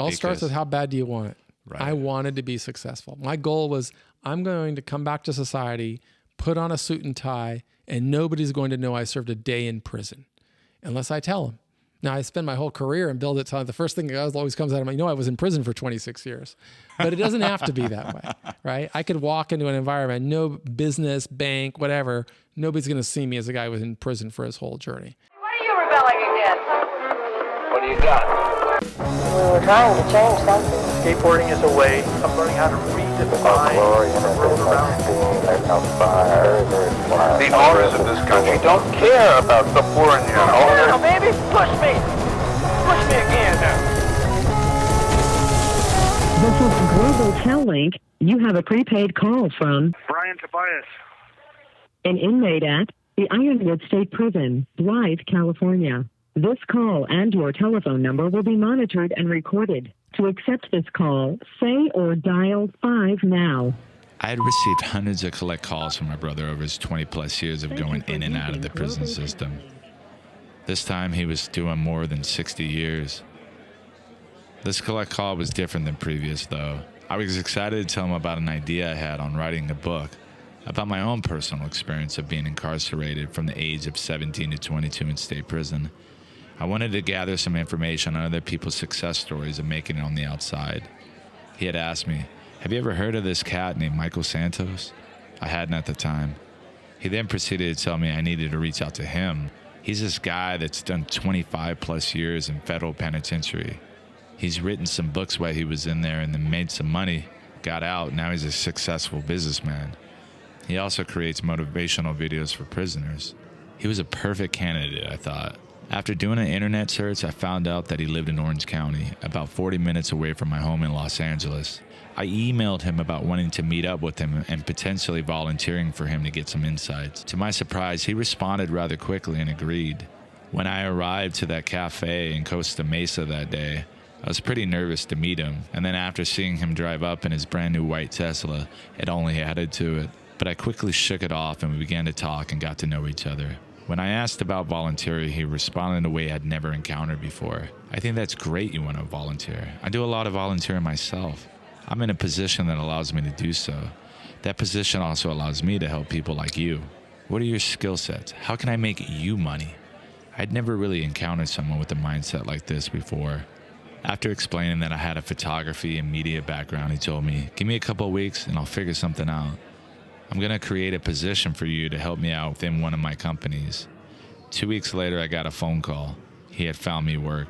All starts with how bad do you want it? Right. I wanted to be successful. My goal was I'm going to come back to society, put on a suit and tie, and nobody's going to know I served a day in prison unless I tell them. Now, I spend my whole career and build it to the first thing that always comes out of me, I was in prison for 26 years. But it doesn't have to be that way, right? I could walk into an environment, no business, bank, whatever. Nobody's going to see me as a guy who was in prison for his whole journey. What are you rebelling against? What do you got? We were trying to change something. Skateboarding is a way of learning how to redefine the world around you. The owners of this country don't care about the poor and the owner. Now, baby, push me. Push me again now. This is Global Tellink. You have a prepaid call from Brian Tobias. an inmate at the Ironwood State Prison, Blythe, California. This call and your telephone number will be monitored and recorded. To accept this call, say or dial 5 now. I had received hundreds of collect calls from my brother over his 20-plus years of going in and out of the prison system. This time, he was doing more than 60 years. This collect call was different than previous, though. I was excited to tell him about an idea I had on writing a book about my own personal experience of being incarcerated from the age of 17 to 22 in state prison. I wanted to gather some information on other people's success stories of making it on the outside. He had asked me, "Have you ever heard of this cat named Michael Santos?" I hadn't at the time. He then proceeded to tell me I needed to reach out to him. He's this guy that's done 25 plus years in federal penitentiary. He's written some books while he was in there and then made some money, got out, now he's a successful businessman. He also creates motivational videos for prisoners. He was a perfect candidate, I thought. After doing an internet search, I found out that he lived in Orange County, about 40 minutes away from my home in Los Angeles. I emailed him about wanting to meet up with him and potentially volunteering for him to get some insights. To my surprise, he responded rather quickly and agreed. When I arrived to that cafe in Costa Mesa that day, I was pretty nervous to meet him, and then after seeing him drive up in his brand new white Tesla, it only added to it. But I quickly shook it off and we began to talk and got to know each other. When I asked about volunteering, he responded in a way I'd never encountered before. I think that's great you want to volunteer. I do a lot of volunteering myself. I'm in a position that allows me to do so. That position also allows me to help people like you. What are your skill sets? How can I make you money? I'd never really encountered someone with a mindset like this before. After explaining that I had a photography and media background, he told me, "Give me a couple of weeks and I'll figure something out. I'm going to create a position for you to help me out within one of my companies." 2 weeks later, I got a phone call. He had found me work.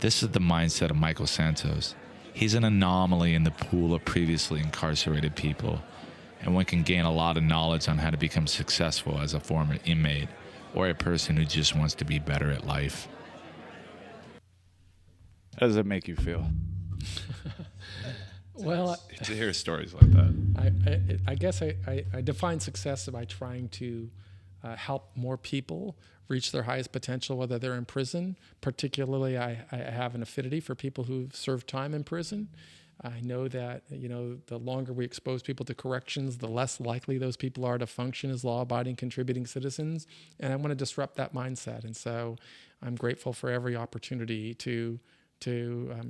This is the mindset of Michael Santos. He's an anomaly in the pool of previously incarcerated people, and one can gain a lot of knowledge on how to become successful as a former inmate or a person who just wants to be better at life. How does that make you feel? Well, to hear stories like that. I guess I define success by trying to help more people reach their highest potential, whether they're in prison. Particularly, I have an affinity for people who've served time in prison. I know that, the longer we expose people to corrections, the less likely those people are to function as law-abiding, contributing citizens. And I want to disrupt that mindset. And so I'm grateful for every opportunity to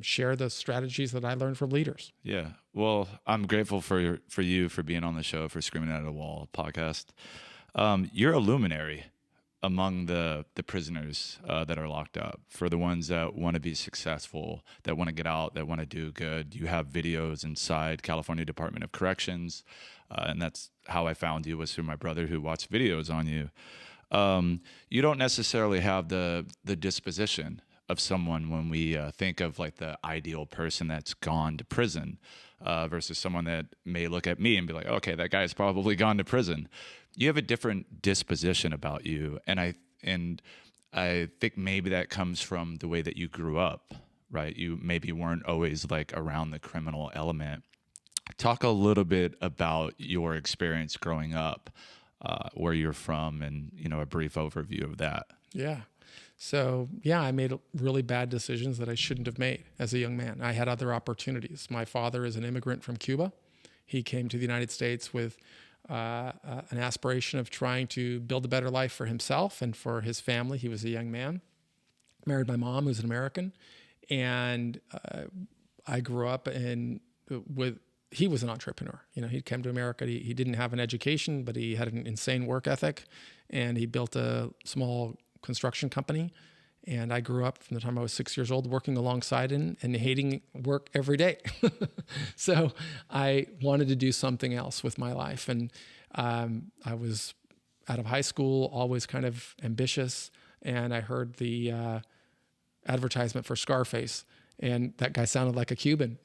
share the strategies that I learned from leaders. Yeah. Well, I'm grateful for you for being on the show, for Screaming at a Wall podcast. You're a luminary among the prisoners that are locked up. For the ones that want to be successful, that want to get out, that want to do good. You have videos inside California Department of Corrections, and that's how I found you, was through my brother who watched videos on you. You don't necessarily have the disposition of someone when we think of like the ideal person that's gone to prison versus someone that may look at me and be like, okay, that guy's probably gone to prison. You have a different disposition about you. And I think maybe that comes from the way that you grew up, right? You maybe weren't always like around the criminal element. Talk a little bit about your experience growing up, where you're from, and, a brief overview of that. Yeah. So, I made really bad decisions that I shouldn't have made as a young man. I had other opportunities. My father is an immigrant from Cuba. He came to the United States with an aspiration of trying to build a better life for himself and for his family. He was a young man, married my mom, who's an American, And I grew up he was an entrepreneur. He came to America. He didn't have an education, but he had an insane work ethic, and he built a small construction company. And I grew up from the time I was 6 years old working alongside him and hating work every day. So I wanted to do something else with my life. And I was out of high school, always kind of ambitious. And I heard the advertisement for Scarface. And that guy sounded like a Cuban.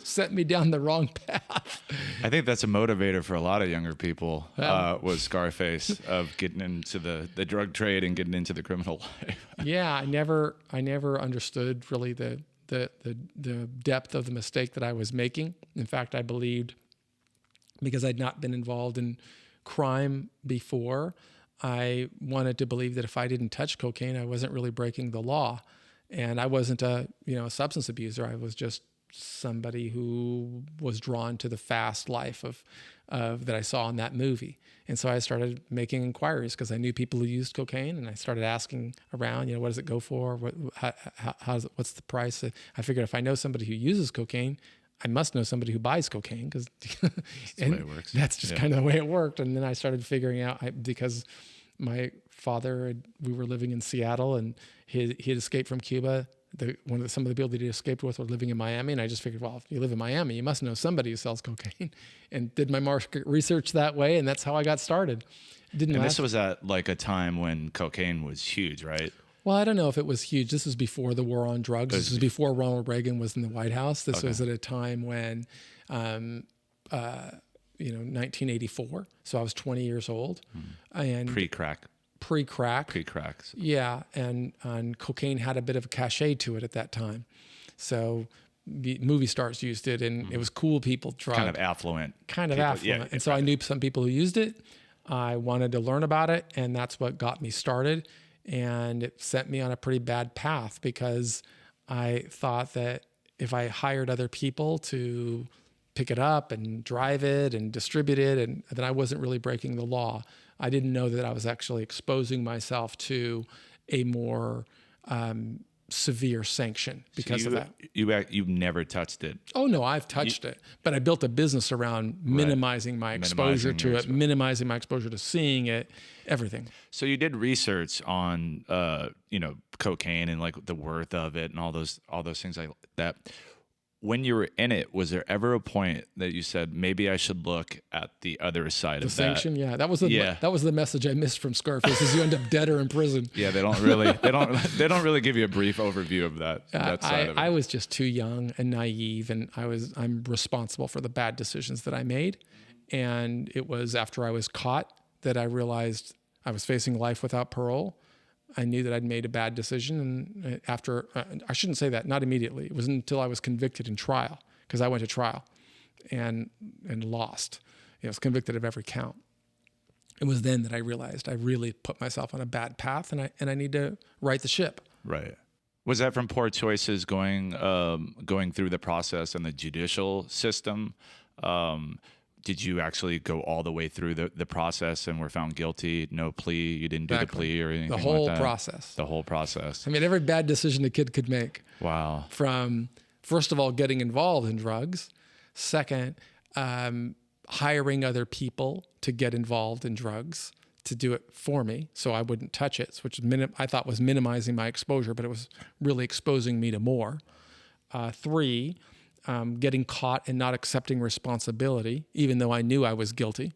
Sent me down the wrong path. I think that's a motivator for a lot of younger people, was Scarface, of getting into the drug trade and getting into the criminal life. Yeah, I never understood really the depth of the mistake that I was making. In fact, I believed, because I'd not been involved in crime before, I wanted to believe that if I didn't touch cocaine, I wasn't really breaking the law. And I wasn't a substance abuser. I was just somebody who was drawn to the fast life of that I saw in that movie. And so I started making inquiries because I knew people who used cocaine, and I started asking around, what does it go for? What's the price? I figured if I know somebody who uses cocaine, I must know somebody who buys cocaine, because that's the way it works. That's just kind of the way it worked. And then I started figuring out, because my father, we were living in Seattle, and he had escaped from Cuba. Some of the people that he escaped with were living in Miami, and I just figured, well, if you live in Miami, you must know somebody who sells cocaine, and did my market research that way, and that's how I got started. This was at like a time when cocaine was huge, right? Well, I don't know if it was huge. This was before the war on drugs. This was before Ronald Reagan was in the White House. This was at a time when, 1984. So I was 20 years old, and pre-crack. Pre-cracks. Yeah, and cocaine had a bit of a cachet to it at that time. So movie stars used it, and it was cool people drug. Kind of affluent. Yeah, and so I knew some people who used it. I wanted to learn about it, and that's what got me started. And it sent me on a pretty bad path, because I thought that if I hired other people to pick it up and drive it and distribute it, and then I wasn't really breaking the law. I didn't know that I was actually exposing myself to a more severe sanction because of that. You've never touched it? Oh, no, I've touched it. But I built a business around minimizing my exposure to it, minimizing my exposure to seeing it, everything. So you did research on, cocaine and like the worth of it and all those things like that. When you were in it, was there ever a point that you said, maybe I should look at the other side of that? The sanction, yeah. That was the message I missed from Scarface, is you end up dead or in prison. Yeah, they don't really give you a brief overview of that side of it. I was just too young and naive, and I'm responsible for the bad decisions that I made. And it was after I was caught that I realized I was facing life without parole. I knew that I'd made a bad decision, and after, I shouldn't say that, not immediately. It wasn't until I was convicted in trial, because I went to trial and lost. I was convicted of every count. It was then that I realized I really put myself on a bad path, and I need to right the ship. Right. Was that from poor choices going through the process in the judicial system? Did you actually go all the way through the process and were found guilty? No plea? You didn't do the plea or anything like that? The whole process. I mean, every bad decision a kid could make. Wow. From, first of all, getting involved in drugs. Second, hiring other people to get involved in drugs to do it for me so I wouldn't touch it, which I thought was minimizing my exposure, but it was really exposing me to more. 3, getting caught and not accepting responsibility, even though I knew I was guilty,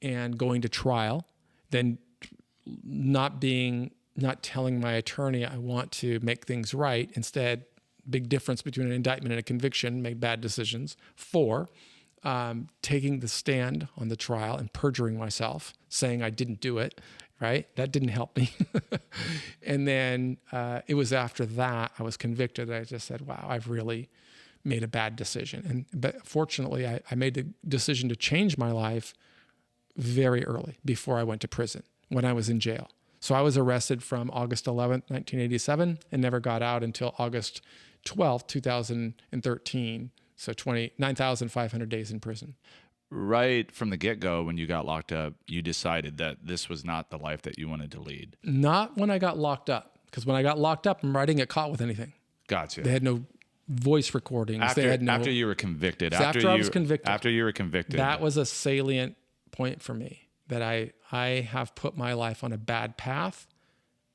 and going to trial, then not telling my attorney I want to make things right. Instead, big difference between an indictment and a conviction, make bad decisions. 4, taking the stand on the trial and perjuring myself, saying I didn't do it, right? That didn't help me. And then it was after that I was convicted. I just said, wow, I've really made a bad decision. But fortunately, I made the decision to change my life very early, before I went to prison, when I was in jail. So I was arrested from August 11th, 1987, and never got out until August 12th, 2013. So 9,500 days in prison. Right from the get-go, when you got locked up, you decided that this was not the life that you wanted to lead. Not when I got locked up. Because when I got locked up, I didn't get caught with anything. Gotcha. They had no voice recordings. After, they had no, after you were convicted. After I was convicted. After you were convicted. That was a salient point for me, that I have put my life on a bad path,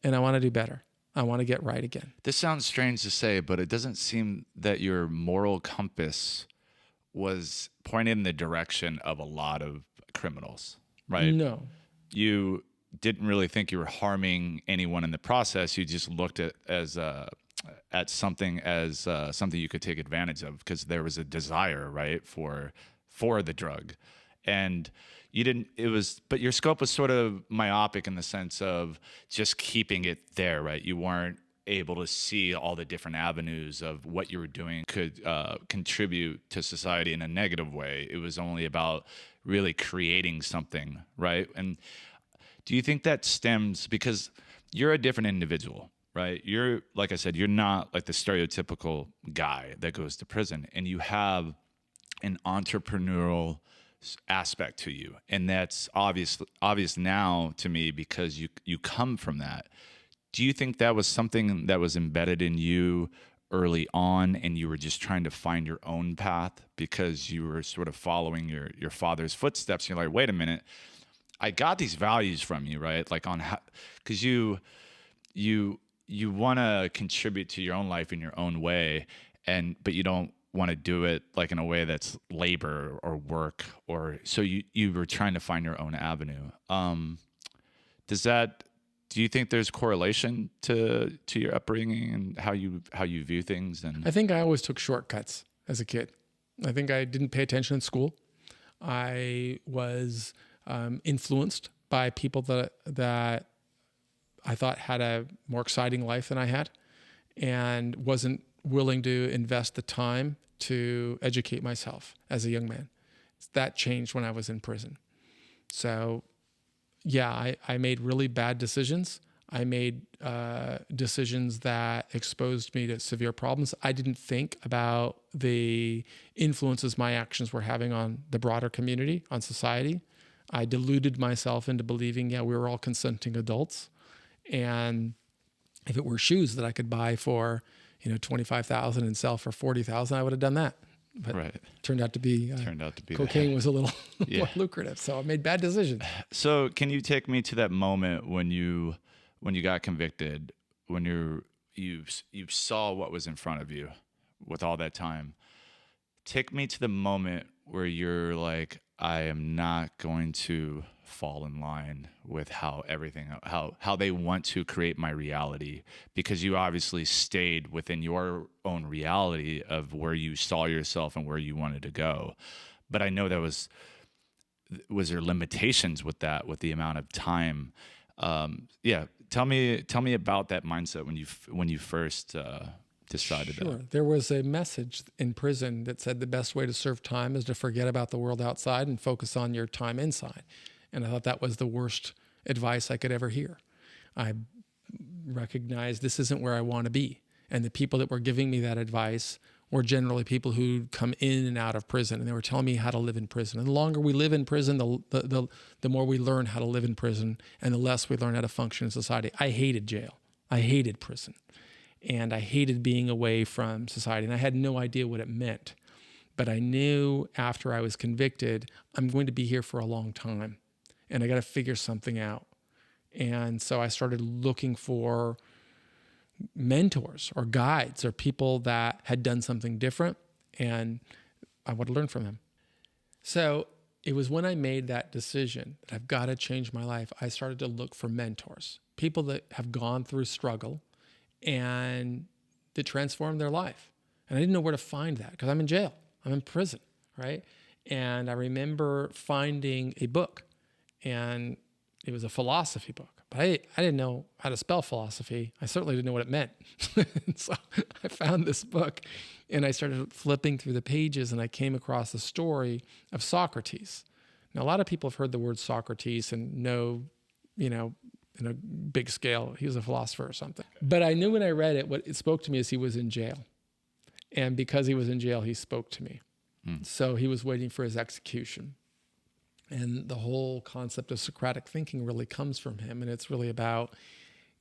and I want to do better. I want to get right again. This sounds strange to say, but it doesn't seem that your moral compass was pointed in the direction of a lot of criminals, right? No. You didn't really think you were harming anyone in the process. You just looked at something as something you could take advantage of, because there was a desire, right, for the drug. And you didn't, but your scope was sort of myopic in the sense of just keeping it there, right? You weren't able to see all the different avenues of what you were doing could contribute to society in a negative way. It was only about really creating something, right? And do you think that stems, because you're a different individual, right? You're, like I said, you're not like the stereotypical guy that goes to prison, and you have an entrepreneurial aspect to you, and that's obvious now to me because you come from that. Do you think that was something that was embedded in you early on, and you were just trying to find your own path because you were sort of following your father's footsteps? You're like, wait a minute, I got these values from you, right? Like on how, because you want to contribute to your own life in your own way, but you don't want to do it like in a way that's labor or work, or so you were trying to find your own avenue. Do you think there's correlation to your upbringing and how you view things? And I think I always took shortcuts as a kid. I think I didn't pay attention in school. I was influenced by people that I thought had a more exciting life than I had, and wasn't willing to invest the time to educate myself as a young man. That changed when I was in prison. So yeah, I made really bad decisions. I made decisions that exposed me to severe problems. I didn't think about the influences my actions were having on the broader community, on society. I deluded myself into believing, we were all consenting adults. And if it were shoes that I could buy for, $25,000 and sell for $40,000, I would have done that. But right. turned out to be cocaine was a little more lucrative. So I made bad decisions. So can you take me to that moment when you got convicted, when you saw what was in front of you with all that time? Take me to the moment where you're like, I am not going to fall in line with how they want to create my reality, because you obviously stayed within your own reality of where you saw yourself and where you wanted to go. But I know was there limitations with that, with the amount of time? Tell me about that mindset when you first decided Sure. that. There was a message in prison that said the best way to serve time is to forget about the world outside and focus on your time inside. And I thought that was the worst advice I could ever hear. I recognized this isn't where I want to be. And the people that were giving me that advice were generally people who'd come in and out of prison, and they were telling me how to live in prison. And the longer we live in prison, the more we learn how to live in prison, and the less we learn how to function in society. I hated jail. I hated prison. And I hated being away from society. And I had no idea what it meant. But I knew after I was convicted, I'm going to be here for a long time. And I got to figure something out. And so I started looking for mentors or guides or people that had done something different, and I would learn from them. So it was when I made that decision that I've got to change my life, I started to look for mentors, people that have gone through struggle and that transformed their life. And I didn't know where to find that because I'm in jail. I'm in prison, right? And I remember finding a book, and it was a philosophy book. But I didn't know how to spell philosophy. I certainly didn't know what it meant. So I found this book, and I started flipping through the pages, and I came across the story of Socrates. Now, a lot of people have heard the word Socrates and know, in a big scale, he was a philosopher or something. But I knew when I read it, what it spoke to me is he was in jail. And because he was in jail, he spoke to me. So he was waiting for his execution. And the whole concept of Socratic thinking really comes from him. And it's really about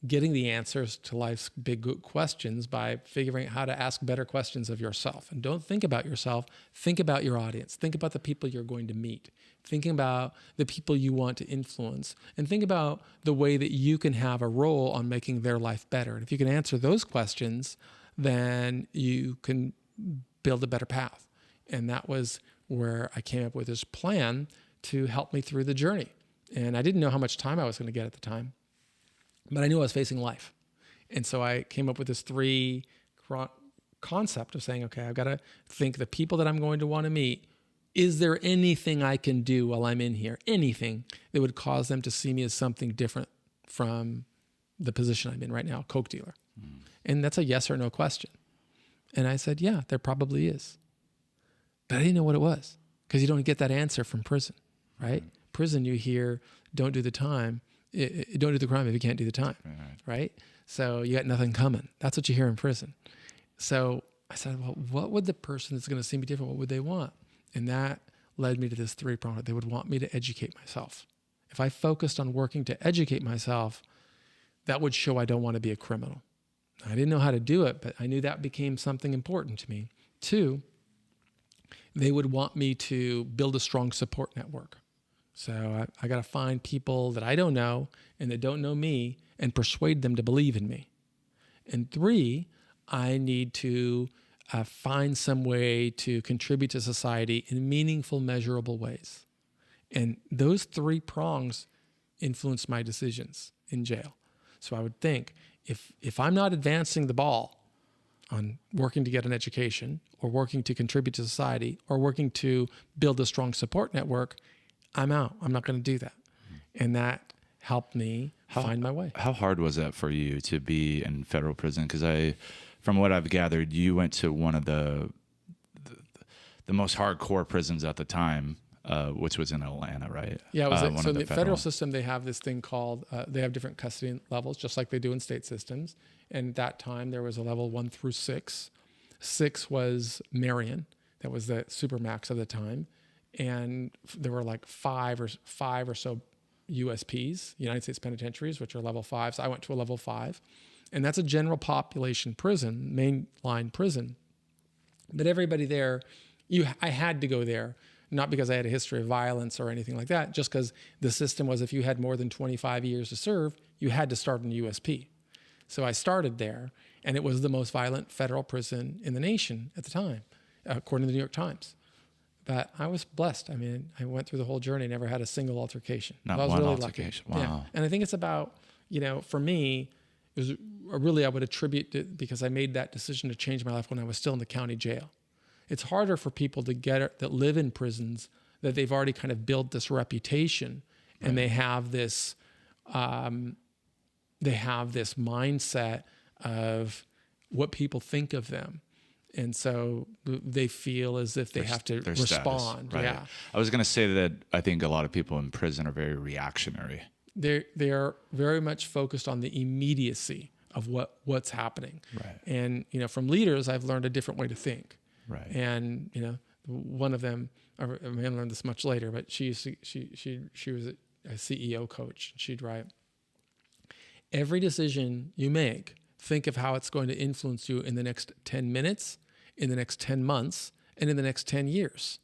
getting the answers to life's big questions by figuring out how to ask better questions of yourself. And don't think about yourself, think about your audience. Think about the people you're going to meet. Thinking about the people you want to influence, and think about the way that you can have a role on making their life better. And if you can answer those questions, then you can build a better path. And that was where I came up with this plan to help me through the journey. And I didn't know how much time I was going to get at the time, but I knew I was facing life. And so I came up with this 3 concept of saying, okay, I've got to think the people that I'm going to want to meet, is there anything I can do while I'm in here, anything that would cause them to see me as something different from the position I'm in right now, Coke dealer? And that's a yes or no question. And I said, yeah, there probably is. But I didn't know what it was, because you don't get that answer from prison, right? Prison, you hear, don't do the time, don't do the crime if you can't do the time, right? So you got nothing coming. That's what you hear in prison. So I said, well, what would the person that's going to see me different, what would they want? And that led me to this 3-pronged. They would want me to educate myself. If I focused on working to educate myself, that would show I don't want to be a criminal. I didn't know how to do it, but I knew that became something important to me. 2, they would want me to build a strong support network. So I got to find people that I don't know and that don't know me and persuade them to believe in me. And 3, I need to find some way to contribute to society in meaningful, measurable ways. And those 3 prongs influenced my decisions in jail. So I would think, if I'm not advancing the ball on working to get an education or working to contribute to society or working to build a strong support network, I'm out. I'm not going to do that. And that helped me find my way. How hard was that for you to be in federal prison? Because from what I've gathered, you went to one of the most hardcore prisons at the time, which was in Atlanta, right? Yeah, it was so in the federal system, they have this thing called, they have different custody levels, just like they do in state systems. And at that time, there was a level 1 through 6. 6 was Marion. That was the supermax of the time. And there were like 5 or so USPs, United States Penitentiaries, which are level 5. So I went to a level 5. And that's a general population prison, mainline prison. But everybody there, I had to go there, not because I had a history of violence or anything like that, just because the system was if you had more than 25 years to serve, you had to start in USP. So I started there, and it was the most violent federal prison in the nation at the time, according to the New York Times. But I was blessed. I mean, I went through the whole journey, never had a single altercation. Not I was one really altercation. Lucky. Wow. Yeah. And I think it's about, for me, it was really, I would attribute it because I made that decision to change my life when I was still in the county jail. It's harder for people to get it that live in prisons, that they've already kind of built this reputation, and they have this mindset of what people think of them. And so they feel as if they have to respond. Status, right. Yeah. I was going to say that I think a lot of people in prison are very reactionary. They are very much focused on the immediacy of what's happening. Right. And, from leaders, I've learned a different way to think. Right. And, one of them, I may have learned this much later, but she was a CEO coach. She'd write, every decision you make, think of how it's going to influence you in the next 10 minutes, in the next 10 months, and in the next 10 years.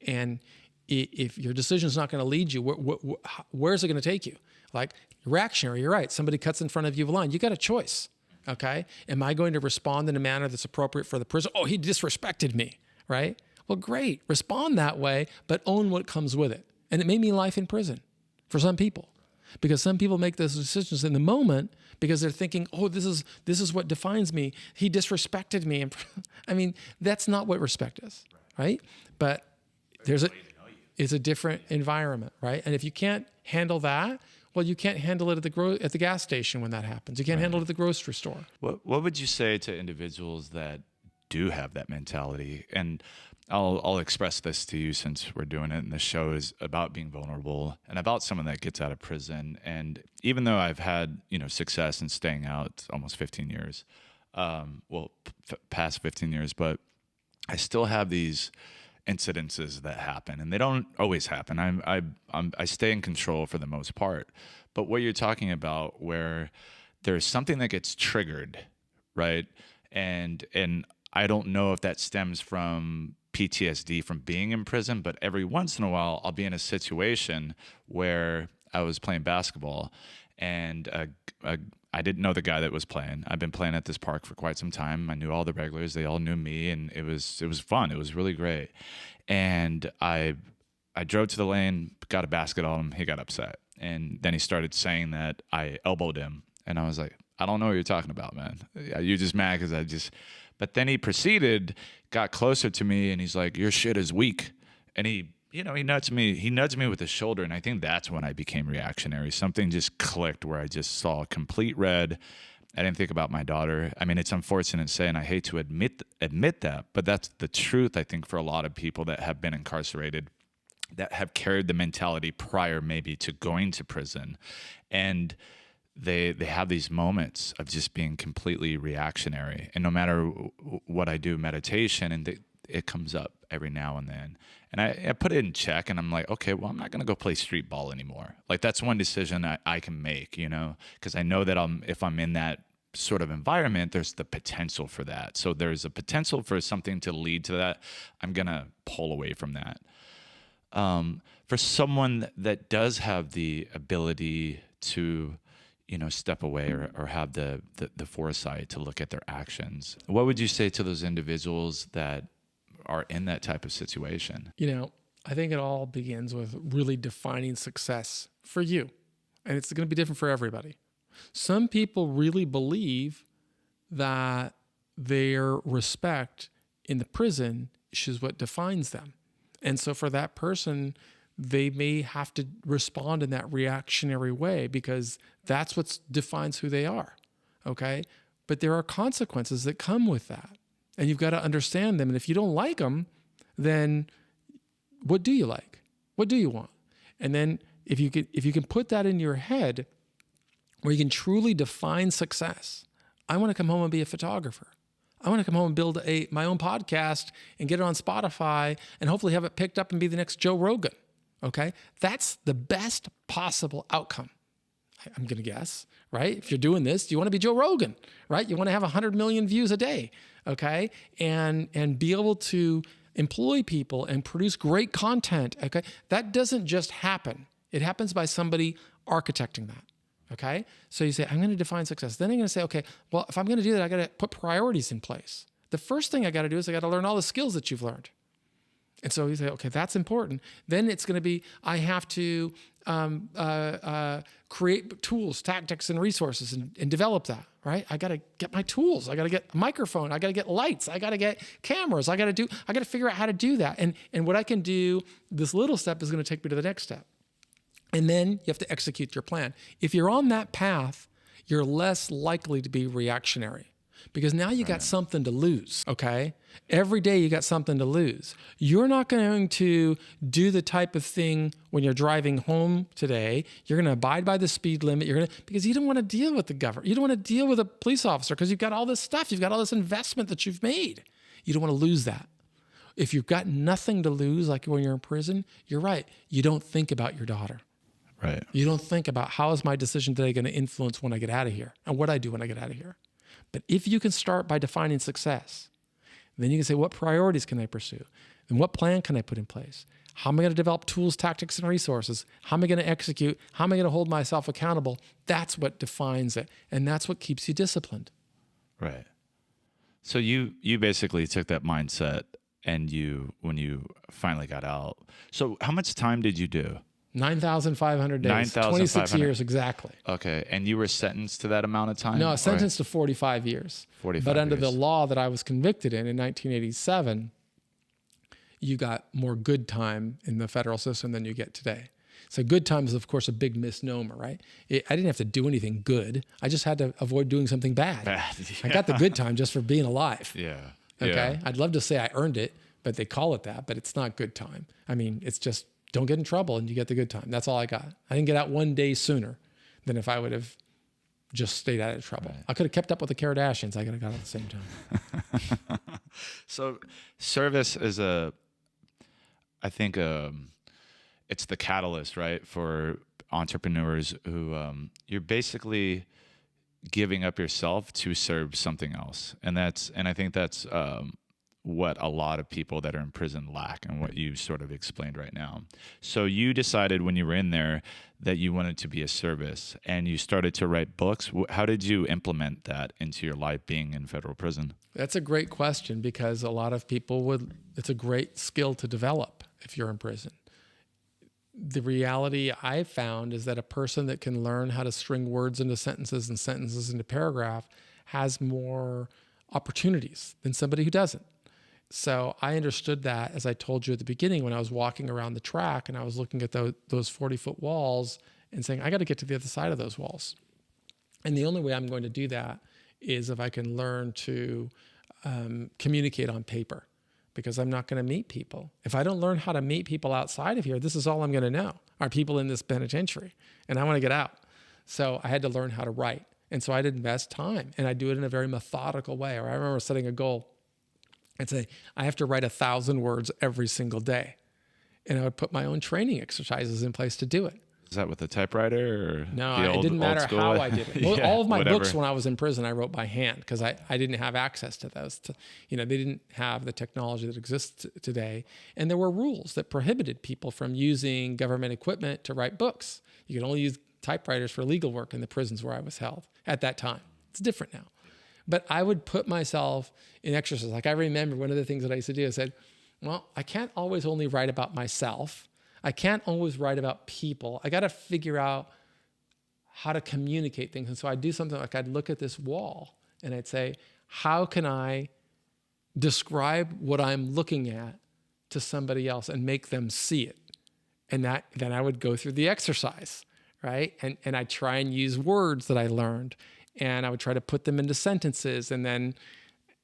And if your decision is not going to lead you, where's it going to take you? Like reactionary, you're right. Somebody cuts in front of you of a line. You got a choice, okay? Am I going to respond in a manner that's appropriate for the person? Oh, he disrespected me, right? Well, great. Respond that way, but own what comes with it. And it may mean life in prison for some people, because some people make those decisions in the moment because they're thinking, oh, this is what defines me. He disrespected me. I mean, that's not what respect is, right? But it's a different environment, right? And if you can't handle that, well, you can't handle it at the gas station when that happens. You can't handle it at the grocery store. What would you say to individuals that do have that mentality? And I'll express this to you since we're doing it, and the show is about being vulnerable and about someone that gets out of prison. And even though I've had success in staying out almost 15 years, past 15 years, but I still have these incidences that happen, and they don't always happen. I stay in control for the most part. But what you're talking about, where there's something that gets triggered, right? And I don't know if that stems from PTSD from being in prison, but every once in a while I'll be in a situation where I was playing basketball and I didn't know the guy that was playing. I've been playing at this park for quite some time. I knew all the regulars. They all knew me, and it was fun. It was really great. And I drove to the lane, got a basket on him. He got upset. And then he started saying that I elbowed him. And I was like, I don't know what you're talking about, man. You're just mad because But then he proceeded, got closer to me, and he's like, your shit is weak. And he nudged me. He nudged me with his shoulder, and I think that's when I became reactionary. Something just clicked where I just saw complete red. I didn't think about my daughter. I mean, it's unfortunate to say, and I hate to admit that, but that's the truth, I think, for a lot of people that have been incarcerated, that have carried the mentality prior maybe to going to prison. And they have these moments of just being completely reactionary. And no matter what I do, meditation, and it comes up every now and then. And I put it in check, and I'm like, okay, well, I'm not going to go play street ball anymore. Like, that's one decision I can make, because I know that if I'm in that sort of environment, there's the potential for that. So there's a potential for something to lead to that. I'm going to pull away from that. For someone that does have the ability to, step away or have the foresight to look at their actions, what would you say to those individuals that are in that type of situation? I think it all begins with really defining success for you. And it's going to be different for everybody. Some people really believe that their respect in the prison is what defines them. And so for that person, they may have to respond in that reactionary way because that's what defines who they are. Okay? But there are consequences that come with that. And you've got to understand them. And if you don't like them, then what do you like? What do you want? And then if you can put that in your head where you can truly define success, I want to come home and be a photographer. I want to come home and build my own podcast and get it on Spotify and hopefully have it picked up and be the next Joe Rogan. Okay? That's the best possible outcome, I'm going to guess, right? If you're doing this, you want to be Joe Rogan, right? You want to have 100 million views a day, okay? And be able to employ people and produce great content, okay? That doesn't just happen. It happens by somebody architecting that, okay? So you say, I'm going to define success. Then I'm going to say, okay, well, if I'm going to do that, I got to put priorities in place. The first thing I got to do is I got to learn all the skills that you've learned. And so you say, okay, that's important. Then it's going to be, I have to create tools, tactics, and resources and develop that, right? I got to get my tools. I got to get a microphone. I got to get lights. I got to get cameras. I got to figure out how to do that. And what I can do, this little step is going to take me to the next step. And then you have to execute your plan. If you're on that path, you're less likely to be reactionary. Because now you got something to lose, okay? Every day you got something to lose. You're not going to do the type of thing when you're driving home today. You're going to abide by the speed limit. Because you don't want to deal with the government. You don't want to deal with a police officer because you've got all this stuff. You've got all this investment that you've made. You don't want to lose that. If you've got nothing to lose, like when you're in prison, you're right. You don't think about your daughter. Right. You don't think about how is my decision today going to influence when I get out of here and what I do when I get out of here. But if you can start by defining success, then you can say, what priorities can I pursue? And what plan can I put in place? How am I going to develop tools, tactics, and resources? How am I going to execute? How am I going to hold myself accountable? That's what defines it. And that's what keeps you disciplined. Right. So you basically took that mindset and when you finally got out. So how much time did you do? 9,500 days, 26 years exactly. Okay, and you were sentenced to that amount of time? No, sentenced to 45 years. 45 But under years. the law that I was convicted in 1987, you got more good time in the federal system than you get today. So good time is, of course, a big misnomer, right? I didn't have to do anything good. I just had to avoid doing something bad. Yeah. I got the good time just for being alive. Yeah. Okay? Yeah. I'd love to say I earned it, but they call it that, but it's not good time. I mean, it's just don't get in trouble and you get the good time. That's all I got. I didn't get out one day sooner than if I would have just stayed out of trouble. Right. I could have kept up with the Kardashians. I could have got out at the same time. So service is I think it's the catalyst, right, for entrepreneurs who you're basically giving up yourself to serve something else. And I think that's what a lot of people that are in prison lack, and what you sort of explained right now. So you decided when you were in there that you wanted to be a service, and you started to write books. How did you implement that into your life being in federal prison? That's a great question, because a lot of people it's a great skill to develop if you're in prison. The reality I found is that a person that can learn how to string words into sentences and sentences into paragraph has more opportunities than somebody who doesn't. So I understood that, as I told you at the beginning, when I was walking around the track and I was looking at those 40-foot walls and saying, I got to get to the other side of those walls. And the only way I'm going to do that is if I can learn to communicate on paper, because I'm not going to meet people. If I don't learn how to meet people outside of here, this is all I'm going to know, are people in this penitentiary, and I want to get out. So I had to learn how to write. And so I'd invest time, and I'd do it in a very methodical way. Or I remember setting a goal. I'd say, I have to write 1,000 words every single day. And I would put my own training exercises in place to do it. Is that with a typewriter? Or no, it didn't matter how I did it. Yeah, all of my whatever. books when I was in prison, I wrote by hand, because I didn't have access to those. They didn't have the technology that exists today. And there were rules that prohibited people from using government equipment to write books. You could only use typewriters for legal work in the prisons where I was held at that time. It's different now. But I would put myself in exercise. Like, I remember one of the things that I used to do, I said, well, I can't always only write about myself. I can't always write about people. I got to figure out how to communicate things. And so I'd do something like, I'd look at this wall and I'd say, how can I describe what I'm looking at to somebody else and make them see it? And then I would go through the exercise, right? And I'd try and use words that I learned, and I would try to put them into sentences. And then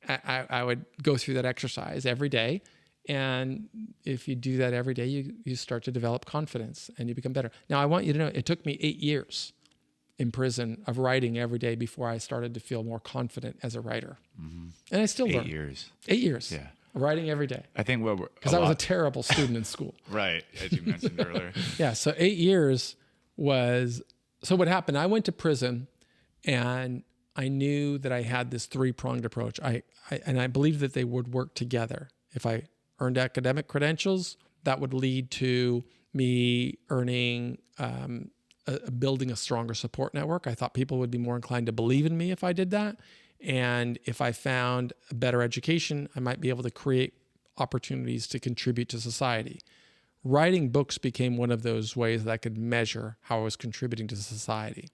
I would go through that exercise every day. And if you do that every day, you start to develop confidence and you become better. Now, I want you to know, it took me 8 years in prison of writing every day before I started to feel more confident as a writer. Mm-hmm. And I still learn. 8 years. 8 years. Yeah. Writing every day. I think because I was a terrible student in school. Right, as you mentioned earlier. Yeah, so 8 years so what happened, I went to prison, and I knew that I had this three-pronged approach. And I believed that they would work together. If I earned academic credentials, that would lead to me earning, building a stronger support network. I thought people would be more inclined to believe in me if I did that. And if I found a better education, I might be able to create opportunities to contribute to society. Writing books became one of those ways that I could measure how I was contributing to society.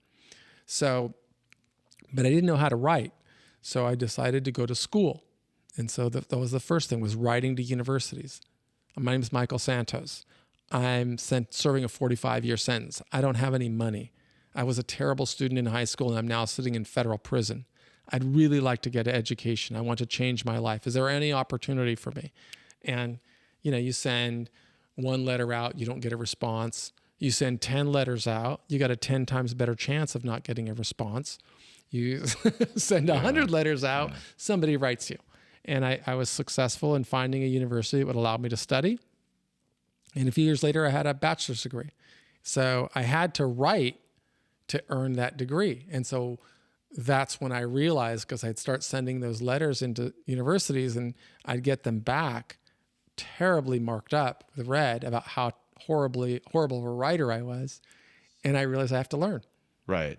But I didn't know how to write. So I decided to go to school. And so that was the first thing, was writing to universities. My name is Michael Santos. I'm serving a 45-year sentence. I don't have any money. I was a terrible student in high school, and I'm now sitting in federal prison. I'd really like to get an education. I want to change my life. Is there any opportunity for me? And, you send one letter out, you don't get a response. You send 10 letters out, you got a 10 times better chance of not getting a response. You send 100 letters out, somebody writes you. And I was successful in finding a university that would allow me to study. And a few years later, I had a bachelor's degree. So I had to write to earn that degree. And so that's when I realized, because I'd start sending those letters into universities and I'd get them back terribly marked up with red about how horrible of a writer I was. And I realized I have to learn. Right.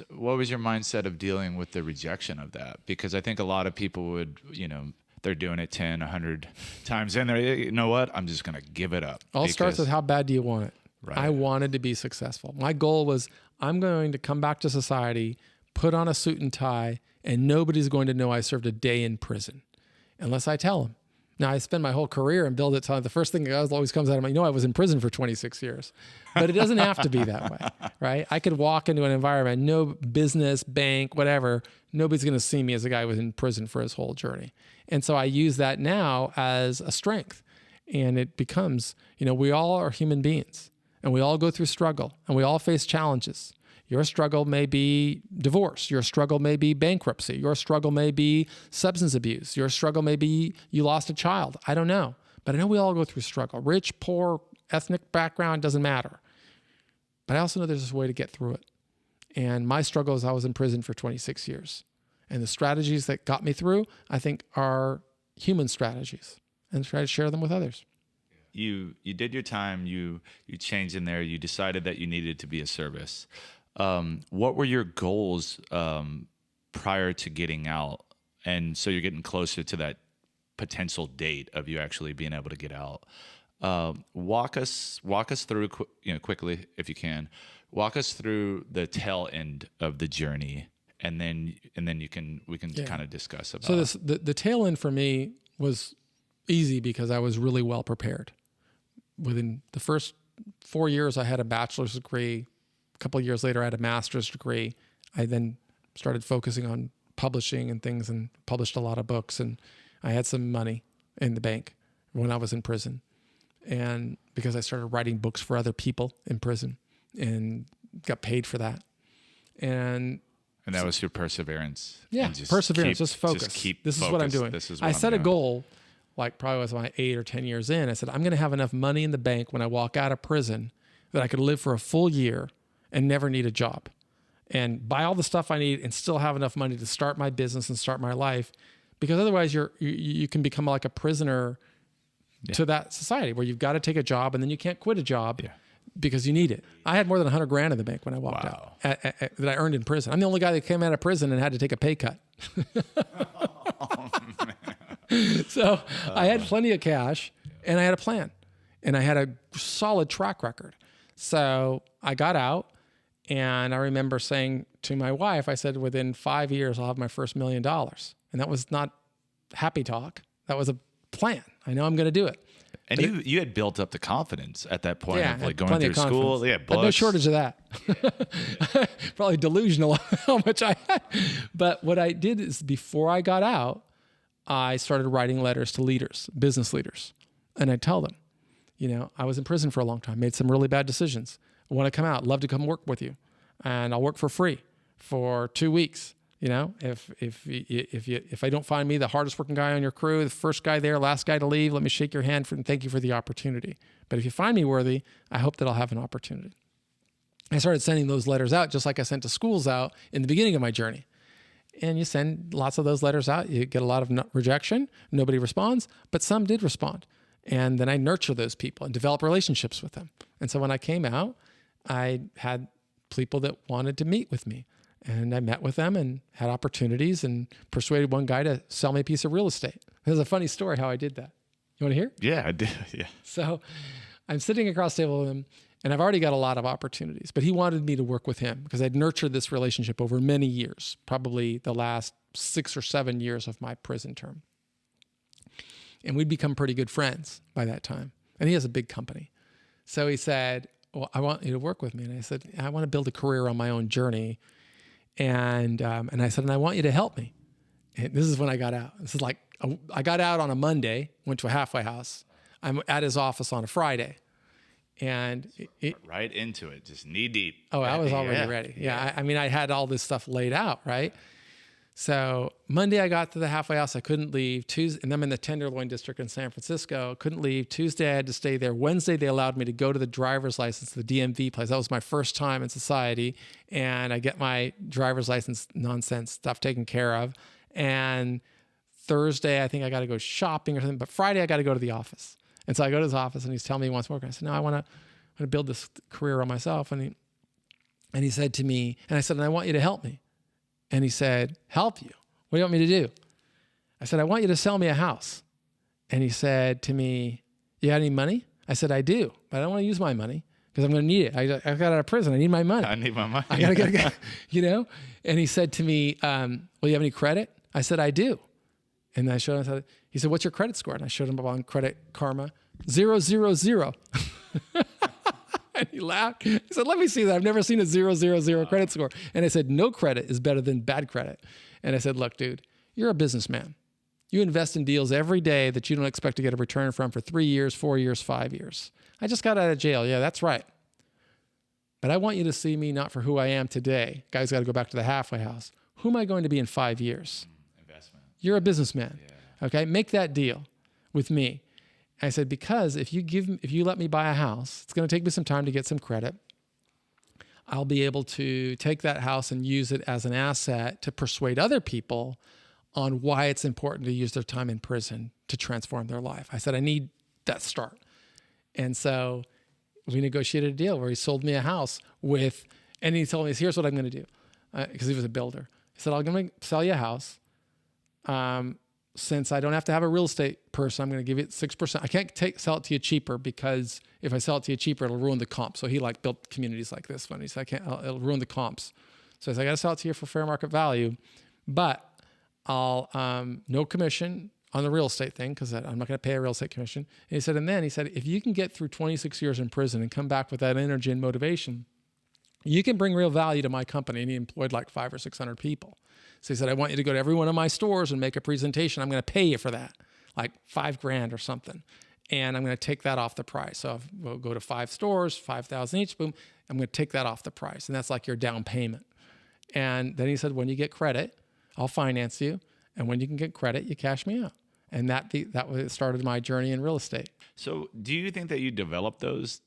What was your mindset of dealing with the rejection of that? Because I think a lot of people would, they're doing it 10, 100 times in there. You know what? I'm just going to give it up. All starts with, how bad do you want it? Right. I wanted to be successful. My goal was, I'm going to come back to society, put on a suit and tie, and nobody's going to know I served a day in prison unless I tell them. Now, I spend my whole career and build it to the first thing that always comes out of my, I was in prison for 26 years. But it doesn't have to be that way, right? I could walk into an environment, no business, bank, whatever, nobody's going to see me as a guy who was in prison for his whole journey. And so I use that now as a strength. And it becomes, we all are human beings, and we all go through struggle, and we all face challenges. Your struggle may be divorce. Your struggle may be bankruptcy. Your struggle may be substance abuse. Your struggle may be you lost a child. I don't know. But I know we all go through struggle. Rich, poor, ethnic background, doesn't matter. But I also know there's this way to get through it. And my struggle is I was in prison for 26 years. And the strategies that got me through, I think, are human strategies, and try to share them with others. You did your time. You changed in there. You decided that you needed to be a service. What were your goals prior to getting out? And so you're getting closer to that potential date of you actually being able to get out. Walk us through, quickly, if you can. Walk us through the tail end of the journey, and then we can kind of discuss about. So the tail end for me was easy because I was really well prepared. Within the first 4 years, I had a bachelor's degree. A couple of years later, I had a master's degree. I then started focusing on publishing and things, and published a lot of books. And I had some money in the bank when I was in prison, and because I started writing books for other people in prison, and got paid for that. And that was your perseverance. Yeah, and perseverance. Just focus. This is what I'm doing. I set a goal. Like probably was my 8 or 10 years in, I said, I'm going to have enough money in the bank when I walk out of prison that I could live for a full year and never need a job, and buy all the stuff I need and still have enough money to start my business and start my life. Because otherwise you can become like a prisoner to that society where you've got to take a job and then you can't quit a job because you need it. I had more than $100,000 in the bank when I walked out that I earned in prison. I'm the only guy that came out of prison and had to take a pay cut. So I had plenty of cash, and I had a plan, and I had a solid track record. So I got out, and I remember saying to my wife, I said, within 5 years, I'll have my first $1 million. And that was not happy talk. That was a plan. I know I'm going to do it. And you had built up the confidence at that point of like going plenty through of school. Yeah, but no shortage of that. Probably delusional how much I had. But what I did is before I got out, I started writing letters to leaders, business leaders. And I tell them, I was in prison for a long time, made some really bad decisions. I want to come out, love to come work with you. And I'll work for free for 2 weeks. If I don't find me the hardest working guy on your crew, the first guy there, last guy to leave, let me shake your hand and thank you for the opportunity. But if you find me worthy, I hope that I'll have an opportunity. I started sending those letters out just like I sent to schools out in the beginning of my journey. And you send lots of those letters out. You get a lot of rejection. Nobody responds, but some did respond. And then I nurture those people and develop relationships with them. And so when I came out, I had people that wanted to meet with me. And I met with them and had opportunities and persuaded one guy to sell me a piece of real estate. There's a funny story how I did that. You want to hear? Yeah, I did. Yeah. So I'm sitting across the table with him, and I've already got a lot of opportunities, but he wanted me to work with him because I'd nurtured this relationship over many years, probably the last 6 or 7 years of my prison term. And we'd become pretty good friends by that time. And he has a big company. So he said, well, I want you to work with me. And I said, I want to build a career on my own journey. And I said, and I want you to help me. And this is when I got out. This is like, I got out on a Monday, went to a halfway house. I'm at his office on a Friday. And right into it, just knee deep. Oh, I was already ready. Yeah. I had all this stuff laid out, right? So Monday I got to the halfway house. I couldn't leave. Tuesday, and I'm in the Tenderloin district in San Francisco. Couldn't leave. Tuesday I had to stay there. Wednesday they allowed me to go to the driver's license, the DMV place. That was my first time in society. And I get my driver's license nonsense stuff taken care of. And Thursday I think I got to go shopping or something. But Friday I got to go to the office. And so I go to his office and he's telling me he wants more. I said, no, I want to build this career on myself. And he said to me, and I said, and I want you to help me. And he said, help you? What do you want me to do? I said, I want you to sell me a house. And he said to me, you got any money? I said, I do, but I don't want to use my money because I'm going to need it. I got out of prison. I need my money. I need my money. I got to get, And he said to me, well, you have any credit? I said, I do. And I showed him, he said, what's your credit score? And I showed him on Credit Karma, 000. And he laughed. He said, let me see that. I've never seen a 000 credit score. And I said, no credit is better than bad credit. And I said, look, dude, you're a businessman. You invest in deals every day that you don't expect to get a return from for 3 years, 4 years, 5 years. I just got out of jail. Yeah, that's right. But I want you to see me not for who I am today. Guys got to go back to the halfway house. Who am I going to be in 5 years? Investment. You're a businessman. Yeah. Okay, make that deal with me. I said, because if you let me buy a house, it's going to take me some time to get some credit. I'll be able to take that house and use it as an asset to persuade other people on why it's important to use their time in prison to transform their life. I said, I need that start. And so we negotiated a deal where he sold me a house and he told me, here's what I'm going to do. Because he was a builder. He said, I'm going to sell you a house. Since I don't have to have a real estate person, I'm going to give it 6%. I can't sell it to you cheaper, because if I sell it to you cheaper, it'll ruin the comp. So he built communities like this one. He said, it'll ruin the comps. So I said, I got to sell it to you for fair market value, but I'll, no commission on the real estate thing, because I'm not going to pay a real estate commission. And he said, if you can get through 26 years in prison and come back with that energy and motivation, you can bring real value to my company. And he employed like 500 or 600 people. So he said, I want you to go to every one of my stores and make a presentation. I'm going to pay you for that, like $5,000 or something. And I'm going to take that off the price. So we'll go to 5 stores, 5,000 each, boom. I'm going to take that off the price. And that's like your down payment. And then he said, when you get credit, I'll finance you. And when you can get credit, you cash me out. And that started my journey in real estate. So do you think that you developed those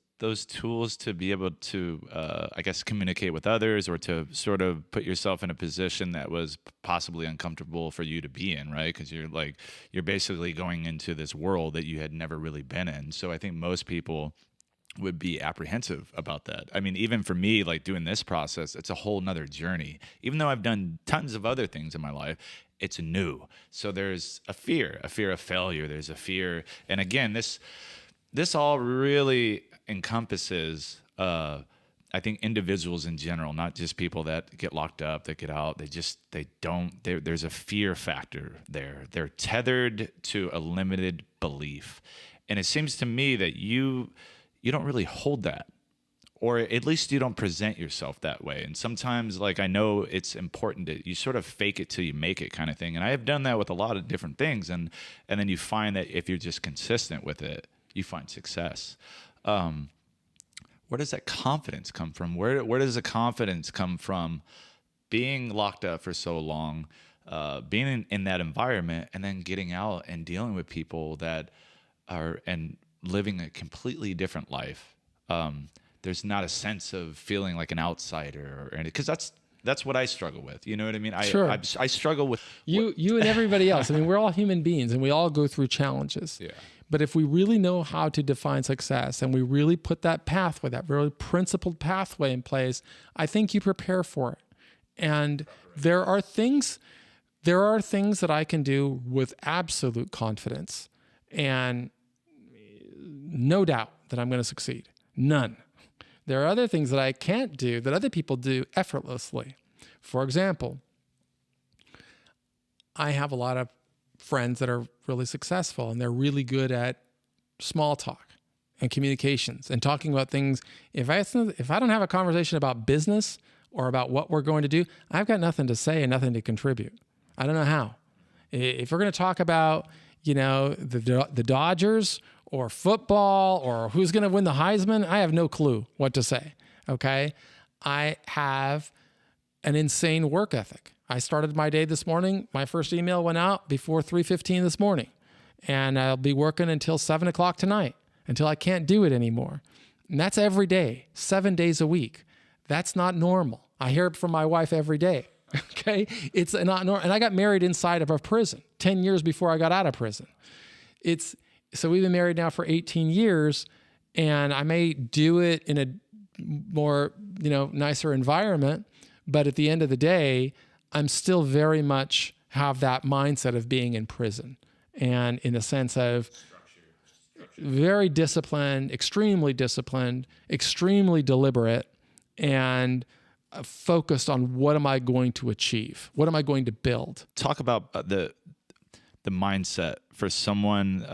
tools to be able to, I guess, communicate with others, or to sort of put yourself in a position that was possibly uncomfortable for you to be in, right? Because you're basically going into this world that you had never really been in. So I think most people would be apprehensive about that. I mean, even for me, like doing this process, it's a whole nother journey. Even though I've done tons of other things in my life, it's new. So there's a fear of failure. There's a fear. And again, this all really encompasses, I think, individuals in general, not just people that get locked up, that get out. There's a fear factor there. They're tethered to a limited belief. And it seems to me that you don't really hold that, or at least you don't present yourself that way. And sometimes, like, I know it's important that you sort of fake it till you make it kind of thing. And I have done that with a lot of different things. And then you find that if you're just consistent with it, you find success. Where does that confidence come from? Where does the confidence come from being locked up for so long, being in that environment, and then getting out and dealing with people that are and living a completely different life? There's not a sense of feeling like an outsider, or because that's what I struggle with. You know what I mean? Sure. I struggle with you and everybody else. I mean, we're all human beings, and we all go through challenges. Yeah. But if we really know how to define success, and we really put that pathway, that really principled pathway in place, I think you prepare for it. And there are things that I can do with absolute confidence and no doubt that I'm going to succeed. None. There are other things that I can't do that other people do effortlessly. For example, I have a lot of friends that are really successful, and they're really good at small talk and communications and talking about things. If I don't have a conversation about business or about what we're going to do, I've got nothing to say and nothing to contribute. I don't know how. If we're going to talk about, the Dodgers or football or who's going to win the Heisman, I have no clue what to say. Okay. I have an insane work ethic. I started my day this morning. My first email went out before 3:15 this morning, and I'll be working until 7 o'clock tonight, until I can't do it anymore. And that's every day, 7 days a week. That's not normal. I hear it from my wife every day. Okay. It's not normal. And I got married inside of a prison 10 years before I got out of prison. So we've been married now for 18 years, and I may do it in a more, nicer environment, but at the end of the day, I'm still very much have that mindset of being in prison, and in the sense of very disciplined, extremely deliberate, and focused on what am I going to achieve? What am I going to build? Talk about the mindset for someone,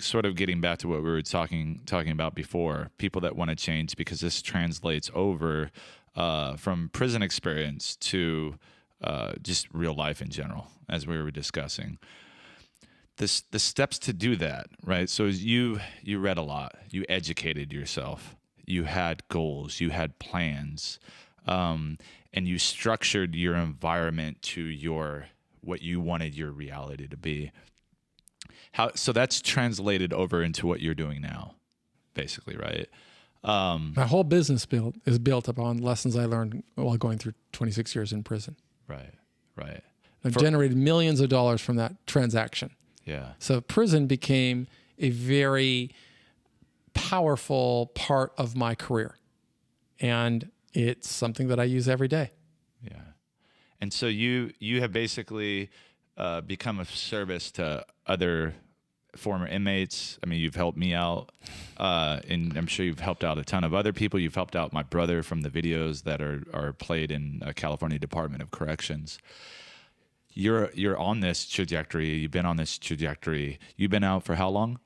sort of getting back to what we were talking about before, people that want to change, because this translates over from prison experience to just real life in general, as we were discussing. The steps to do that, right? So you read a lot, you educated yourself, you had goals, you had plans, and you structured your environment to what you wanted your reality to be. So that's translated over into what you're doing now, basically, right? My whole business is built upon lessons I learned while going through 26 years in prison. Right. I've generated millions of dollars from that transaction. Yeah. So prison became a very powerful part of my career. And it's something that I use every day. Yeah. And so you have basically become of service to other former inmates. I mean, you've helped me out, and I'm sure you've helped out a ton of other people. You've helped out my brother from the videos that are played in California Department of Corrections. You're on this trajectory. You've been on this trajectory. You've been out for how long?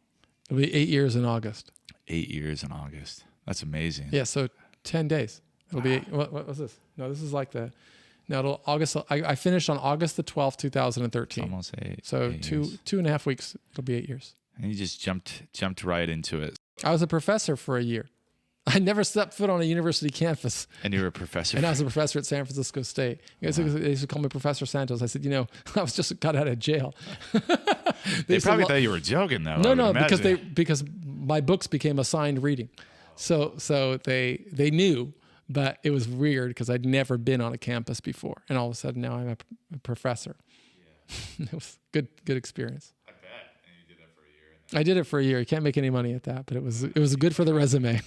It'll be 8 years in August. 8 years in August. That's amazing. Yeah, so 10 days. It'll be, what was this? No, this is like it'll August. I finished on August the 12th, 2013. Almost eight. So eight two years. 2.5 weeks, it'll be 8 years. And you just jumped right into it. I was a professor for a year. I never stepped foot on a university campus. And you were a professor. And I was a professor at San Francisco State. They used to call me Professor Santos. I said, I was just got out of jail. They probably thought you were joking, though. No, because my books became assigned reading. So they knew, but it was weird because I'd never been on a campus before. And all of a sudden now I'm a professor. Yeah. It was good experience. I bet. And you did that for a year. I did it for a year. You can't make any money at that, but it was good for the resume.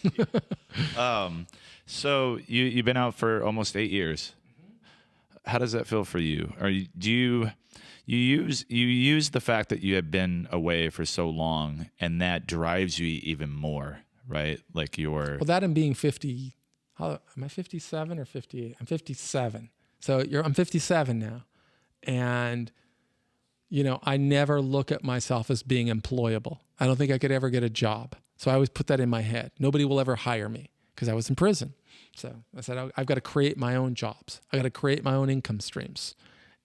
So you've been out for almost 8 years. How does that feel for you? Do you use the fact that you have been away for so long, and that drives you even more, right? Like well, that and being 50. Am I 57 or 58? I'm 57. So I'm 57 now, and I never look at myself as being employable. I don't think I could ever get a job. So I always put that in my head. Nobody will ever hire me because I was in prison. So I said, I've got to create my own jobs. I got to create my own income streams.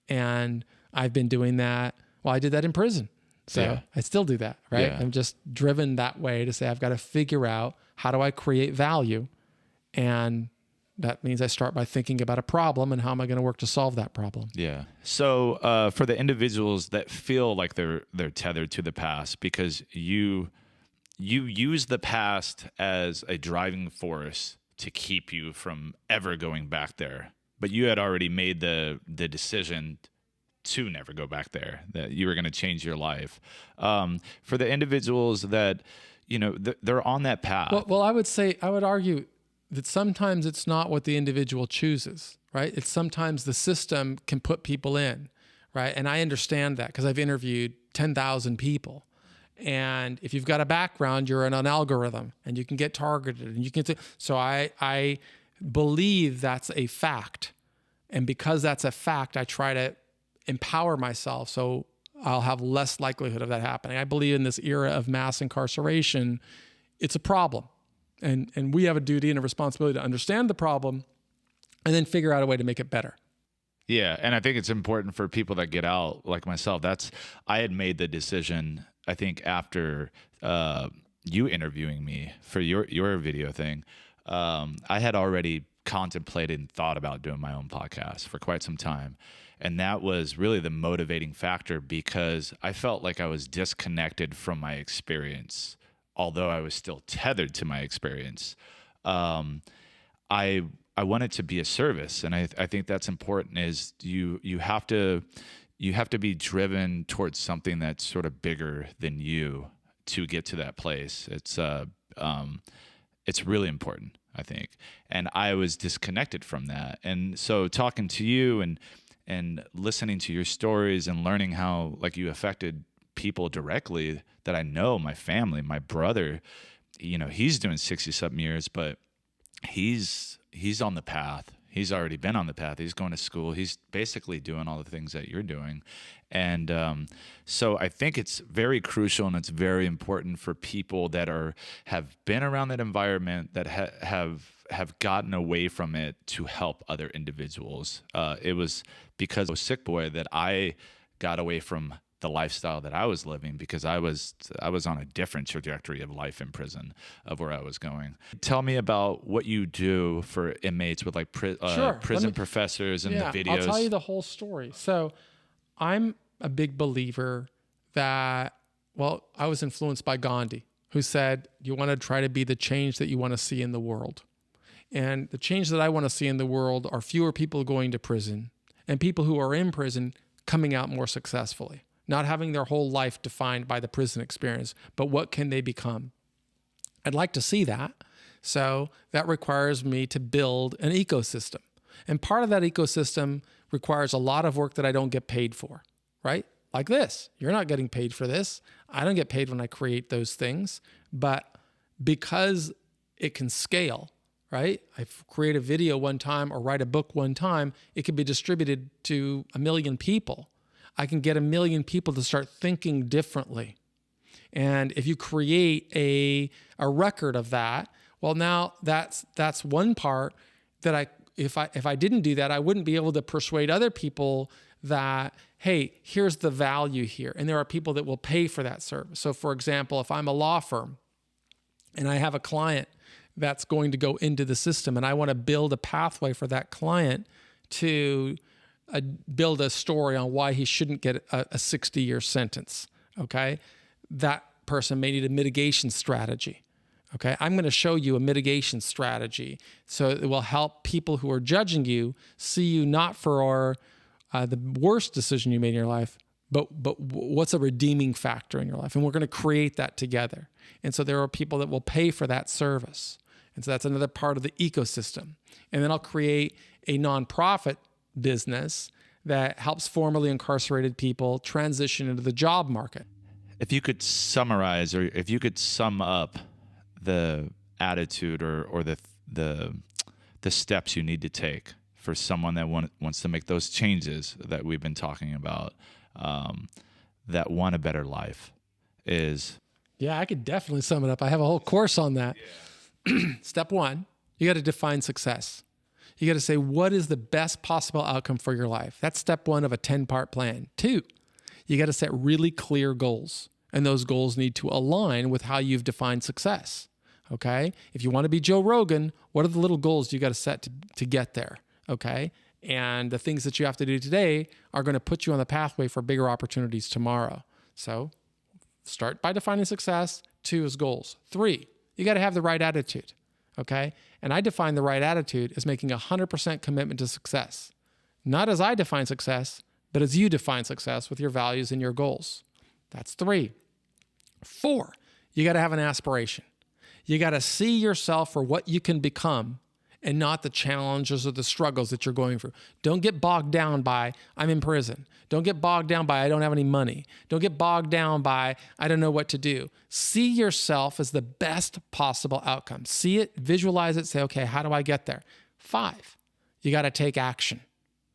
And I've been doing that. Well, I did that in prison. So yeah. I still do that, right? Yeah. I'm just driven that way to say, I've got to figure out how do I create value? And that means I start by thinking about a problem and how am I going to work to solve that problem? Yeah. So for the individuals that feel like they're tethered to the past because you use the past as a driving force to keep you from ever going back there, but you had already made the decision to never go back there, that you were going to change your life. For the individuals that, they're on that path. Well, I would argue that sometimes it's not what the individual chooses, right? It's sometimes the system can put people in, right? And I understand that because I've interviewed 10,000 people. And if you've got a background, you're in an algorithm and you can get targeted and you can. So I believe that's a fact. And because that's a fact, I try to empower myself so I'll have less likelihood of that happening. I believe in this era of mass incarceration, it's a problem. And we have a duty and a responsibility to understand the problem and then figure out a way to make it better. Yeah, and I think it's important for people that get out, like myself. I had made the decision, I think, after you interviewing me for your video thing. I had already contemplated and thought about doing my own podcast for quite some time. And that was really the motivating factor because I felt like I was disconnected from my experience. Although I was still tethered to my experience, I wanted to be a service, and I think that's important. Is you have to be driven towards something that's sort of bigger than you to get to that place. It's really important, I think, and I was disconnected from that. And so talking to you and listening to your stories and learning how like you affected people directly that I know, my family, my brother, he's doing 60-something years, but he's on the path. He's already been on the path. He's going to school. He's basically doing all the things that you're doing. And so I think it's very crucial and it's very important for people that have been around that environment, that have gotten away from it to help other individuals. It was because I was sick boy that I got away from the lifestyle that I was living because I was on a different trajectory of life in prison of where I was going. Tell me about what you do for inmates with like prison professors and the videos. I'll tell you the whole story. So I'm a big believer that, I was influenced by Gandhi. who said, you want to try to be the change that you want to see in the world. And the change that I want to see in the world are fewer people going to prison and people who are in prison coming out more successfully, not having their whole life defined by the prison experience, but what can they become? I'd like to see that. So that requires me to build an ecosystem. And part of that ecosystem requires a lot of work that I don't get paid for, right? Like this. You're not getting paid for this. I don't get paid when I create those things. But because it can scale, right? I create a video one time or write a book one time, it can be distributed to 1 million people. I can get 1 million people to start thinking differently. And if you create a record of that, well, now that's one part that if I didn't do that, I wouldn't be able to persuade other people that, hey, here's the value here. And there are people that will pay for that service. So for example, if I'm a law firm and I have a client that's going to go into the system and I want to build a pathway for that client to build a story on why he shouldn't get a 60-year sentence, okay? That person may need a mitigation strategy. Okay, I'm going to show you a mitigation strategy so it will help people who are judging you see you not for the worst decision you made in your life, but what's a redeeming factor in your life. And we're going to create that together. And so there are people that will pay for that service. And so that's another part of the ecosystem. And then I'll create a nonprofit business that helps formerly incarcerated people transition into the job market. If you could summarize, or if you could sum up the attitude or the steps you need to take for someone that wants to make those changes that we've been talking about, that want a better life, is... Yeah, I could definitely sum it up. I have a whole course on that. Yeah. Step one, you got to define success. You got to say, what is the best possible outcome for your life? That's step one of a 10-part plan. 2, you got to set really clear goals. And those goals need to align with how you've defined success, okay? If you want to be Joe Rogan, what are the little goals you got to set to get there, okay? And the things that you have to do today are going to put you on the pathway for bigger opportunities tomorrow. So start by defining success. 2 is goals. 3, you got to have the right attitude, okay? And I define the right attitude as making 100% commitment to success. Not as I define success, but as you define success with your values and your goals. That's 3. 4, you got to have an aspiration. You got to see yourself for what you can become and not the challenges or the struggles that you're going through. Don't get bogged down by, I'm in prison. Don't get bogged down by, I don't have any money. Don't get bogged down by, I don't know what to do. See yourself as the best possible outcome. See it, visualize it, say, okay, how do I get there? 5, you got to take action.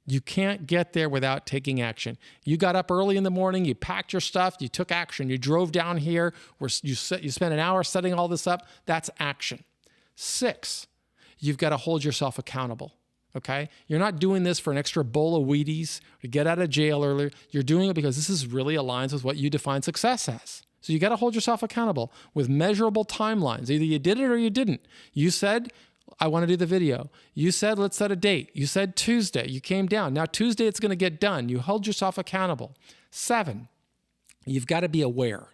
You can't get there without taking action. You got up early in the morning, you packed your stuff, you took action. You drove down here, where you spent an hour setting all this up. That's action. 6, you've got to hold yourself accountable, okay? You're not doing this for an extra bowl of Wheaties to get out of jail earlier. You're doing it because this is really aligns with what you define success as. So you got to hold yourself accountable with measurable timelines. Either you did it or you didn't. You said, I want to do the video. You said, let's set a date. You said Tuesday. You came down. Now Tuesday, it's going to get done. You hold yourself accountable. 7, you've got to be aware.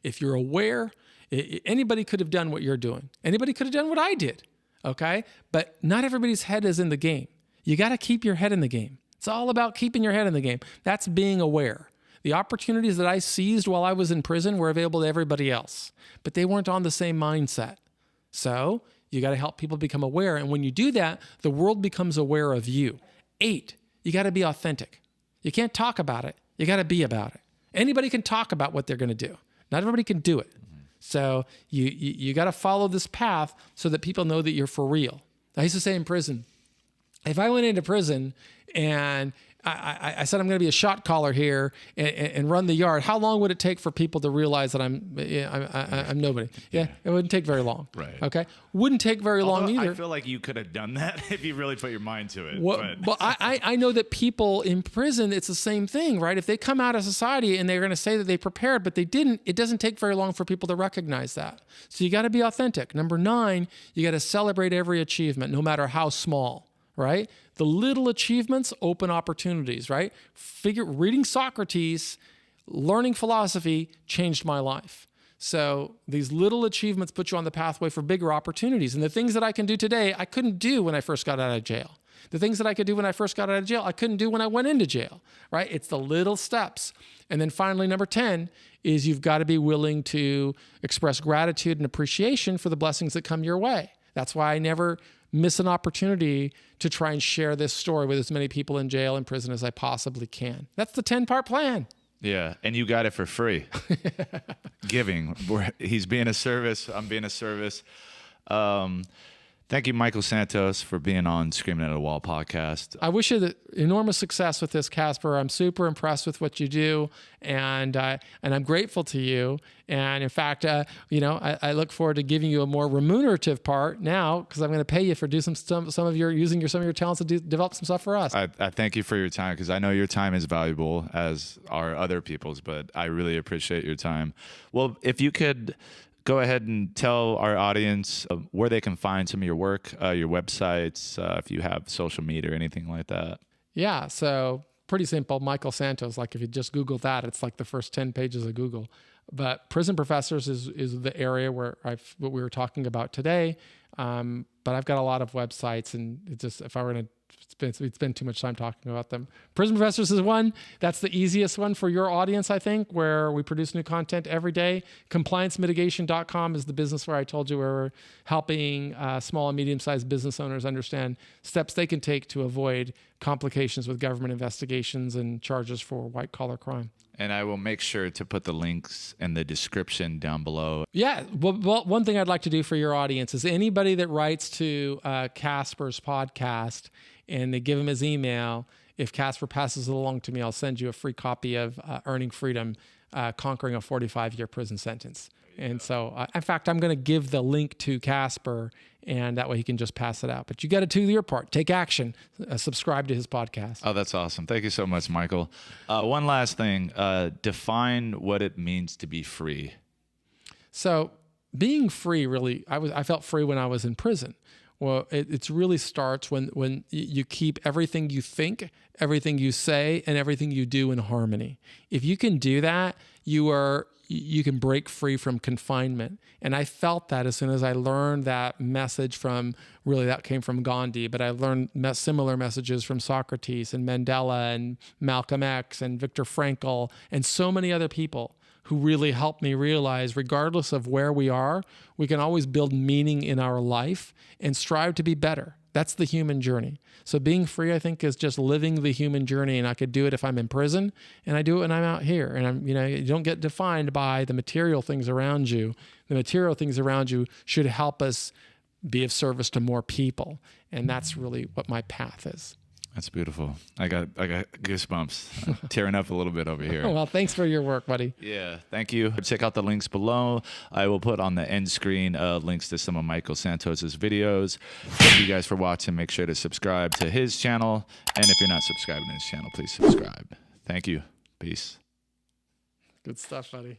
If you're aware, anybody could have done what you're doing. Anybody could have done what I did, okay? But not everybody's head is in the game. You got to keep your head in the game. It's all about keeping your head in the game. That's being aware. The opportunities that I seized while I was in prison were available to everybody else, but they weren't on the same mindset. So you got to help people become aware. And when you do that, the world becomes aware of you. 8, you got to be authentic. You can't talk about it. You got to be about it. Anybody can talk about what they're going to do. Not everybody can do it. So you got to follow this path so that people know that you're for real. I used to say in prison, if I went into prison and I said, I'm going to be a shot caller here and run the yard, how long would it take for people to realize that I'm nobody? Yeah, it wouldn't take very long. Right. Okay. Wouldn't take very long either. I feel like you could have done that if you really put your mind to it. Well, I know that people in prison, it's the same thing, right? If they come out of society and they're going to say that they prepared, but they didn't, it doesn't take very long for people to recognize that. So you got to be authentic. Number 9, you got to celebrate every achievement, no matter how small, right? The little achievements open opportunities, right? Reading Socrates, learning philosophy changed my life. So these little achievements put you on the pathway for bigger opportunities. And the things that I can do today, I couldn't do when I first got out of jail. The things that I could do when I first got out of jail, I couldn't do when I went into jail, right? It's the little steps. And then finally, number 10 is you've got to be willing to express gratitude and appreciation for the blessings that come your way. That's why I never miss an opportunity to try and share this story with as many people in jail and prison as I possibly can. That's the 10-part plan. Yeah, and you got it for free. Giving. He's being a service. I'm being a service. Thank you, Michael Santos, for being on Screaming at a Wall podcast. I wish you enormous success with this, Casper. I'm super impressed with what you do, and I'm grateful to you. And in fact, I look forward to giving you a more remunerative part now, because I'm going to pay you for using some of your talents to develop some stuff for us. I thank you for your time, because I know your time is valuable, as are other people's, but I really appreciate your time. Well, if you could go ahead and tell our audience where they can find some of your work, your websites, if you have social media or anything like that. Yeah, so pretty simple. Michael Santos, like if you just Google that, it's like the first 10 pages of Google. But Prison Professors is the area where what we were talking about today. But I've got a lot of websites, and it's just, if I were to spend too much time talking about them. Prison Professors is one. That's the easiest one for your audience, I think, where we produce new content every day. ComplianceMitigation.com is the business where I told you where we're helping small and medium-sized business owners understand steps they can take to avoid complications with government investigations and charges for white-collar crime. And I will make sure to put the links in the description down below. Yeah. Well, one thing I'd like to do for your audience is anybody that writes to Casper's podcast and they give him his email, if Casper passes it along to me, I'll send you a free copy of Earning Freedom, Conquering a 45-Year Prison Sentence. And so, in fact, I'm going to give the link to Casper, and that way he can just pass it out. But you got to do your part. Take action. Subscribe to his podcast. Oh, that's awesome. Thank you so much, Michael. One last thing. Define what it means to be free. So being free, really, I felt free when I was in prison. Well, it really starts when you keep everything you think, everything you say, and everything you do in harmony. If you can do that, you can break free from confinement. And I felt that as soon as I learned that message that came from Gandhi, but I learned similar messages from Socrates and Mandela and Malcolm X and Viktor Frankl and so many other people who really helped me realize, regardless of where we are, we can always build meaning in our life and strive to be better. That's the human journey. So being free, I think, is just living the human journey. And I could do it if I'm in prison, and I do it when I'm out here. And you don't get defined by the material things around you. The material things around you should help us be of service to more people. And that's really what my path is. That's beautiful. I got goosebumps. I'm tearing up a little bit over here. Well, thanks for your work, buddy. Yeah, thank you. Check out the links below. I will put on the end screen links to some of Michael Santos's videos. Thank you guys for watching. Make sure to subscribe to his channel. And if you're not subscribing to his channel, please subscribe. Thank you. Peace. Good stuff, buddy.